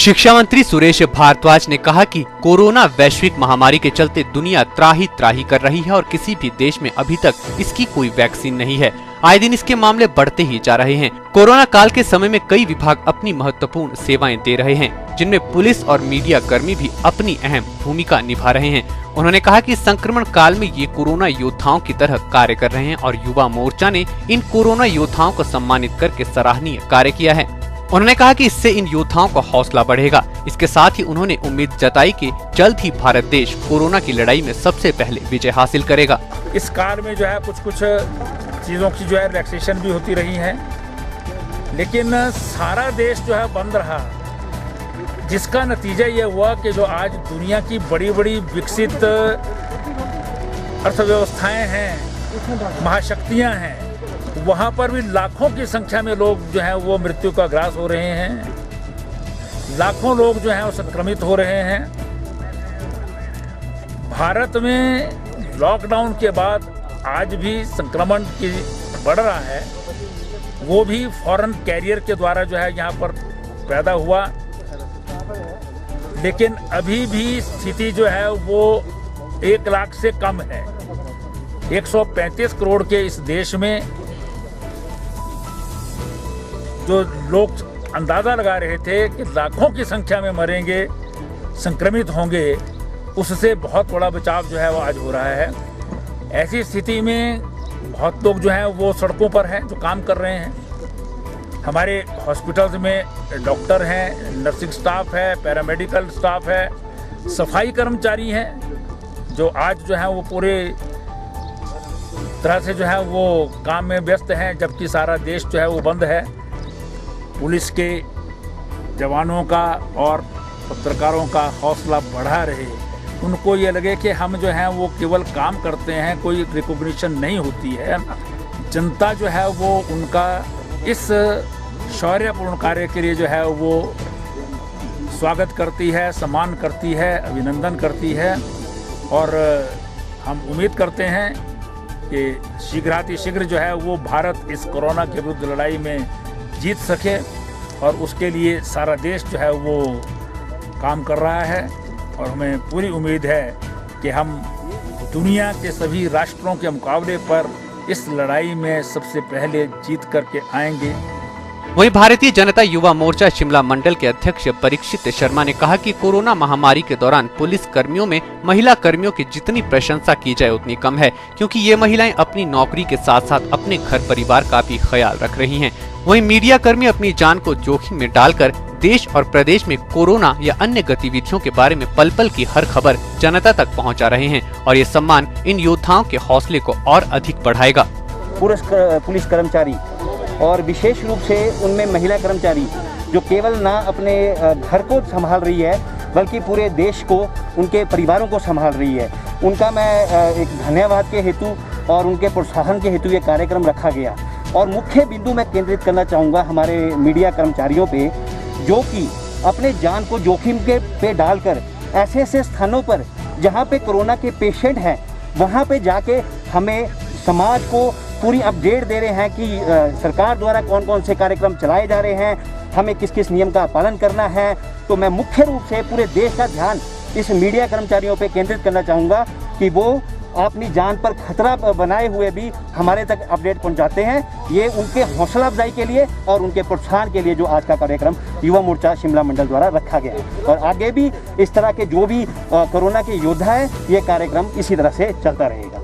शिक्षा मंत्री सुरेश भारद्वाज ने कहा कि कोरोना वैश्विक महामारी के चलते दुनिया त्राही त्राही कर रही है और किसी भी देश में अभी तक इसकी कोई वैक्सीन नहीं है। आए दिन इसके मामले बढ़ते ही जा रहे हैं। कोरोना काल के समय में कई विभाग अपनी महत्वपूर्ण सेवाएं दे रहे हैं, जिनमें पुलिस और मीडिया कर्मी भी अपनी अहम भूमिका निभा रहे हैं। उन्होंने कहा कि संक्रमण काल में ये कोरोना योद्धाओं की तरह कार्य कर रहे हैं और युवा मोर्चा ने इन कोरोना योद्धाओं को सम्मानित करके सराहनीय कार्य किया है। उन्होंने कहा कि इससे इन योद्धाओं का हौसला बढ़ेगा। इसके साथ ही उन्होंने उम्मीद जताई कि जल्द ही भारत देश कोरोना की लड़ाई में सबसे पहले विजय हासिल करेगा। इस काल में जो है कुछ चीज़ों की जो है रिलैक्सेशन भी होती रही है, लेकिन सारा देश जो है बंद रहा, जिसका नतीजा ये हुआ कि जो आज दुनिया की बड़ी बड़ी विकसित अर्थव्यवस्थाएं हैं, महाशक्तियां हैं, वहाँ पर भी लाखों की संख्या में लोग जो हैं वो मृत्यु का ग्रास हो रहे हैं। लाखों लोग जो हैं वो संक्रमित हो रहे हैं। भारत में लॉकडाउन के बाद आज भी संक्रमण की बढ़ रहा है, वो भी फॉरेन कैरियर के द्वारा जो है यहाँ पर पैदा हुआ। लेकिन अभी भी स्थिति जो है वो 1 लाख से कम है। 135 करोड़ के इस देश में जो लोग अंदाज़ा लगा रहे थे कि लाखों की संख्या में मरेंगे, संक्रमित होंगे, उससे बहुत बड़ा बचाव जो है वो आज हो रहा है। ऐसी स्थिति में बहुत लोग जो हैं वो सड़कों पर हैं, जो काम कर रहे हैं। हमारे हॉस्पिटल्स में डॉक्टर हैं, नर्सिंग स्टाफ है, पैरामेडिकल स्टाफ है, सफाई कर्मचारी हैं, जो आज जो है वो पूरे तरह से जो है वो काम में व्यस्त हैं, जबकि सारा देश जो है वो बंद है। पुलिस के जवानों का और पत्रकारों का हौसला बढ़ा रहे, उनको ये लगे कि हम जो हैं वो केवल काम करते हैं, कोई रिकॉग्निशन नहीं होती है। जनता जो है वो उनका इस शौर्यपूर्ण कार्य के लिए जो है वो स्वागत करती है, सम्मान करती है, अभिनंदन करती है। और हम उम्मीद करते हैं कि शीघ्र जो है वो भारत इस कोरोना के विरुद्ध लड़ाई में जीत सके, और उसके लिए सारा देश जो है वो काम कर रहा है। और हमें पूरी उम्मीद है कि हम दुनिया के सभी राष्ट्रों के मुकाबले पर इस लड़ाई में सबसे पहले जीत करके आएंगे। वहीं भारतीय जनता युवा मोर्चा शिमला मंडल के अध्यक्ष परीक्षित शर्मा ने कहा कि कोरोना महामारी के दौरान पुलिस कर्मियों में महिला कर्मियों की जितनी प्रशंसा की जाए उतनी कम है, क्योंकि ये महिलाएं अपनी नौकरी के साथ साथ अपने घर परिवार का भी ख्याल रख रही हैं। वहीं मीडिया कर्मी अपनी जान को जोखिम में डालकर देश और प्रदेश में कोरोना या अन्य गतिविधियों के बारे में पल पल की हर खबर जनता तक पहुँचा रहे हैं, और ये सम्मान इन योद्धाओं के हौसले को और अधिक बढ़ाएगा। पुलिस कर्मचारी और विशेष रूप से उनमें महिला कर्मचारी जो केवल ना अपने घर को संभाल रही है, बल्कि पूरे देश को, उनके परिवारों को संभाल रही है, उनका मैं एक धन्यवाद के हेतु और उनके प्रोत्साहन के हेतु ये कार्यक्रम रखा गया। और मुख्य बिंदु मैं केंद्रित करना चाहूँगा हमारे मीडिया कर्मचारियों पे, जो कि अपने जान को जोखिम पे डालकर ऐसे ऐसे स्थानों पर जहाँ पे कोरोना के पेशेंट हैं, वहाँ पे जाके हमें समाज को पूरी अपडेट दे रहे हैं कि सरकार द्वारा कौन कौन से कार्यक्रम चलाए जा रहे हैं, हमें किस किस नियम का पालन करना है। तो मैं मुख्य रूप से पूरे देश का ध्यान इस मीडिया कर्मचारियों पे केंद्रित करना चाहूँगा कि वो अपनी जान पर खतरा बनाए हुए भी हमारे तक अपडेट पहुंचाते हैं। ये उनके हौसला अफजाई के लिए और उनके प्रोत्साहन के लिए जो आज का कार्यक्रम युवा मोर्चा शिमला मंडल द्वारा रखा गया है, और आगे भी इस तरह के जो भी कोरोना के योद्धा हैं, ये कार्यक्रम इसी तरह से चलता रहेगा।